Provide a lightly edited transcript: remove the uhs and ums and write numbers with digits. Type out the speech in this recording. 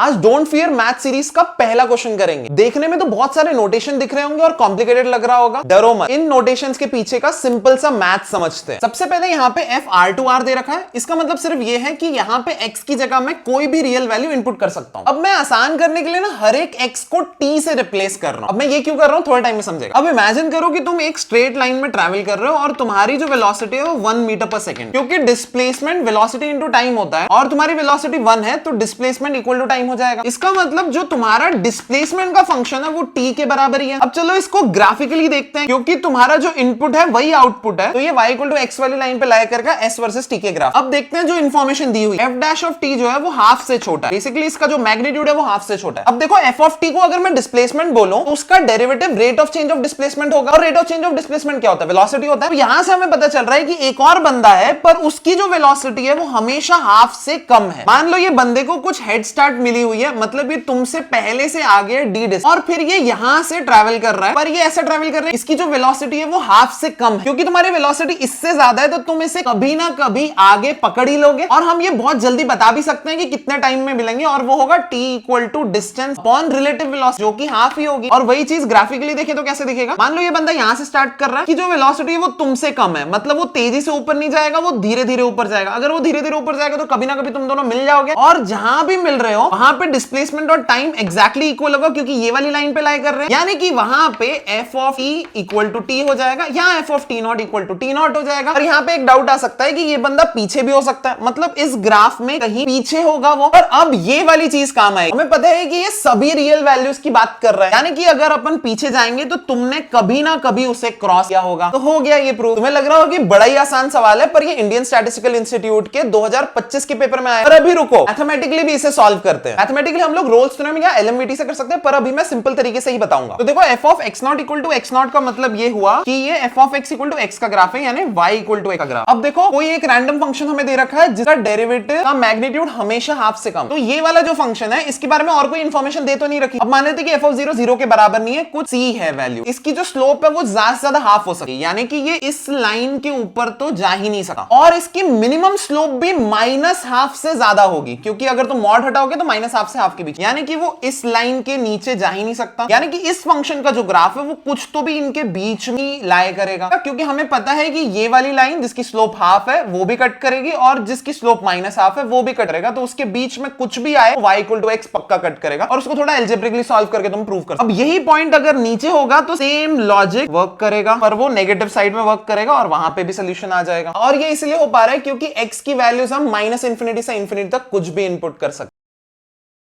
आज don't fear math series का पहला क्वेश्चन करेंगे। देखने में तो बहुत सारे नोटेशन दिख रहे होंगे और कॉम्प्लिकेटेड लग रहा होगा, डरो मत। इन नोटेशंस के पीछे का सिंपल सा मैथ समझते हैं। सबसे पहले यहाँ पे FR2R दे रखा है। इसका मतलब सिर्फ ये है कि यहाँ पे x की जगह मैं कोई भी रियल वैल्यू इनपुट कर सकता हूँ। अब मैं आसान करने के लिए ना हर एक x को t से रिप्लेस कर रहा हूँ। अब मैं ये क्यों कर रहा हूँ थोड़े टाइम में समझेगा। अब इमेजिन करो कि तुम एक स्ट्रेट लाइन में ट्रैवल कर रहे हो और तुम्हारी जो वेलोसिटी है वो 1 मीटर पर सेकंड, क्योंकि डिस्प्लेसमेंट वेलोसिटी इनटू टाइम होता है और तुम्हारी वेलोसिटी 1 है तो डिस्प्लेसमेंट इक्वल टू टाइम हो जाएगा। इसका मतलब जो तुम्हारा डिस्प्लेसमेंट का फंक्शन है वो t के बराबर ही है। अब चलो इसको ग्राफिकली देखते हैं, क्योंकि तुम्हारा जो इनपुट है वही आउटपुट है, तो ये y इक्वल टू x वाली लाइन पे लाई करके s वर्सेस t के ग्राफ। अब देखते हैं जो इंफॉर्मेशन दी हुई f डैश ऑफ t जो है वो हाफ से छोटा है। बेसिकली इसका जो मैग्नीट्यूड है वो हाफ से छोटा है। अब देखो f ऑफ t को अगर मैं डिस्प्लेसमेंट बोलूं तो उसका derivative rate of change of displacement होगा, और rate of change of displacement क्या होता है? वेलोसिटी होता है। तो यहां से हमें पता चल रहा है कि एक और बंदा है पर उसकी जो वेलोसिटी है वो हमेशा हाफ से कम है। मान लो ये बंदे को कुछ हेड स्टार्ट मिली हुई है, मतलब ये तुमसे पहले से आगे d डिस्टेंस, और फिर ये यहां से ट्रैवल कर रहा है, पर ये ऐसा ट्रैवल कर रहा है इसकी जो वेलोसिटी है वो हाफ से कम है। क्योंकि तुम्हारी वेलोसिटी इससे ज्यादा है तो तुम इसे कभी ना कभी आगे पकड़ ही लोगे, और हम ये बहुत जल्दी बता भी सकते हैं कि कितने टाइम में मिलेंगे, और वो होगा t equal to distance upon relative velocity, जो कि हाफ ही होगी। और वही चीज ग्राफिकली देखें तो कैसे दिखेगा? मान लो ये बंदा यहां से स्टार्ट कर रहा है कि जो वेलोसिटी है वो तुमसे कम है, मतलब वो तेजी से ऊपर नहीं जाएगा, वो धीरे धीरे ऊपर जाएगा। अगर वो धीरे धीरे ऊपर जाएगा तो कभी ना कभी तुम दोनों मिल जाओगे, और जहां भी मिल रहे हो वहां पे डिस्प्लेसमेंट और टाइम एग्जैक्टली इक्वल होगा, क्योंकि ये वाली लाइन पे लाई कर रहे हैं, यानी कि वहां पे f of t equal to t हो जाएगा, यहाँ f of t not equal to t not हो जाएगा। और यहाँ पे एक डाउट आ सकता है कि ये बंदा पीछे भी हो सकता है, मतलब इस ग्राफ में कहीं पीछे होगा वो। और अब ये वाली चीज काम आएगी। हमें पता है कि ये सभी रियल वैल्यूज की बात कर रहा है, यानी कि अगर अपन पीछे जाएंगे तो तुमने कभी ना कभी उसे क्रॉस किया होगा। तो हो गया ये प्रूफ। तुम्हें लग रहा होगा कि बड़ा ही आसान सवाल है, पर ये इंडियन स्टैटिस्टिकल इंस्टीट्यूट के 2025 के पेपर में आया। पर अभी रुको, मैथमेटिकली भी इसे सॉल्व करते हैं। मैथमेटिकली हम लोग रोल्स थ्योरम या एलएमवीटी से कर सकते हैं, पर अभी मैं सिंपल तरीके से ही बताऊंगा। तो देखो f of x not equal to x not का मतलब ये हुआ कि ये f of x equal to x का ग्राफ है, यानी y इक्वल टू x का ग्राफ। अब देखो कोई एक रैंडम फंक्शन हमें दे रखा है जिसका डेरिवेटिव का मैग्नीट्यूड हमेशा हाफ से कम। तो ये वाला जो फंक्शन है इसके बारे में और कोई इंफॉर्मेशन दे तो नहीं रखी। अब मान लेते कि f ऑफ 0 0 के बराबर नहीं है, कुछ c है वैल्यू, इसकी जो स्लोप है वो ज्यादा से ज्यादा हाफ हो सकती है, यानी कि ये इस लाइन के ऊपर तो जा ही नहीं सका, और इसकी मिनिमम स्लोप भी माइनस हाफ से ज्यादा होगी, क्योंकि अगर तुम मॉड हटाओगे तो माइनस हाफ से हाफ के बीच, यानी कि वो इस लाइन के नीचे जा ही नहीं सकता। यानी कि इस फंक्शन का जो ग्राफ है वो कुछ तो भी इनके बीच में लाया करेगा, क्योंकि हमें पता है कि ये वाली लाइन जिसकी स्लोप हाफ है वो भी कट करेगी, और जिसकी स्लोप माइनस हाफ है वो भी कट करेगा। तो उसके बीच में कुछ भी आए y इक्वल टू x पक्का कट करेगा, और उसको थोड़ा एल्जेब्रिकली सॉल्व करके तुम प्रूव कर। अब यही पॉइंट अगर नीचे होगा तो सेम लॉजिक वर्क करेगा, पर वो नेगेटिव साइड में वर्क करेगा और वहां पे भी सोल्यूशन आ जाएगा। और ये इसलिए हो पा रहा है क्योंकि x की वैल्यूज हम माइनस इंफिनिटी से इंफिनिटी तक कुछ भी इनपुट कर सकते हैं।